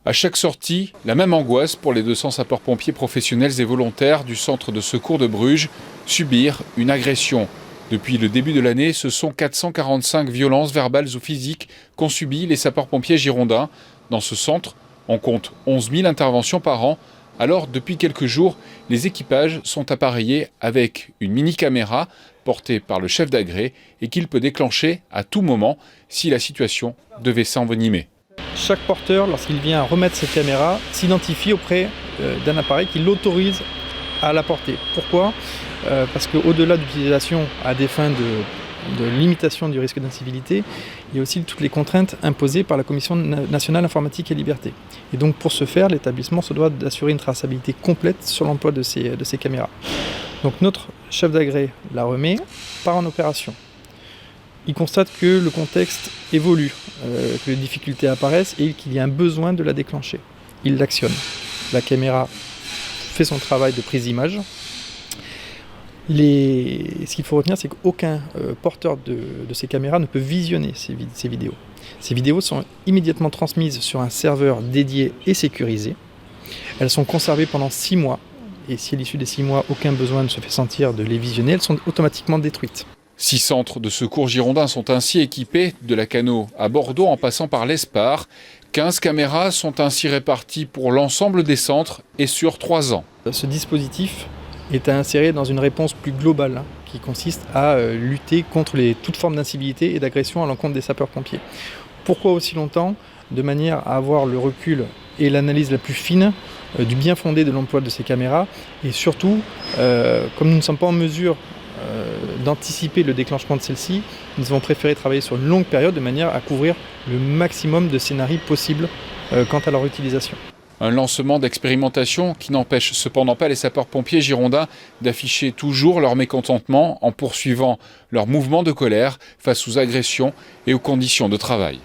À chaque sortie, la même angoisse pour les 200 sapeurs-pompiers professionnels et volontaires du centre de secours de Bruges, subir une agression. Depuis le début de l'année, ce sont 445 violences verbales ou physiques qu'ont subies les sapeurs-pompiers girondins. Dans ce centre, on compte 11 000 interventions par an. Alors, depuis quelques jours, les équipages sont appareillés avec une mini-caméra portée par le chef d'agré et qu'il peut déclencher à tout moment si la situation devait s'envenimer. Chaque porteur, lorsqu'il vient remettre cette caméra, s'identifie auprès d'un appareil qui l'autorise à la porter. Pourquoi ? Parce qu'au-delà de l'utilisation à des fins de limitation du risque d'incivilité, il y a aussi toutes les contraintes imposées par la Commission nationale informatique et liberté. Et donc pour ce faire, l'établissement se doit d'assurer une traçabilité complète sur l'emploi de ces caméras. Donc notre chef d'agré la remet, part en opération. Il constate que le contexte évolue, que les difficultés apparaissent et qu'il y a un besoin de la déclencher. Il l'actionne. La caméra fait son travail de prise d'image. Ce qu'il faut retenir, c'est qu'aucun porteur de ces caméras ne peut visionner ces vidéos. Ces vidéos sont immédiatement transmises sur un serveur dédié et sécurisé. Elles sont conservées pendant 6 mois. Et si à l'issue des 6 mois, aucun besoin ne se fait sentir de les visionner, elles sont automatiquement détruites. 6 centres de secours girondins sont ainsi équipés, de la Cano à Bordeaux en passant par l'Espar. 15 caméras sont ainsi réparties pour l'ensemble des centres et sur 3 ans. Ce dispositif est à insérer dans une réponse plus globale qui consiste à lutter contre toute forme d'incivilité et d'agression à l'encontre des sapeurs-pompiers. Pourquoi aussi longtemps ? De manière à avoir le recul et l'analyse la plus fine du bien fondé de l'emploi de ces caméras et surtout, comme nous ne sommes pas en mesure d'anticiper le déclenchement de celle-ci, nous avons préféré travailler sur une longue période de manière à couvrir le maximum de scénarios possibles quant à leur utilisation. Un lancement d'expérimentation qui n'empêche cependant pas les sapeurs-pompiers girondins d'afficher toujours leur mécontentement en poursuivant leur mouvement de colère face aux agressions et aux conditions de travail.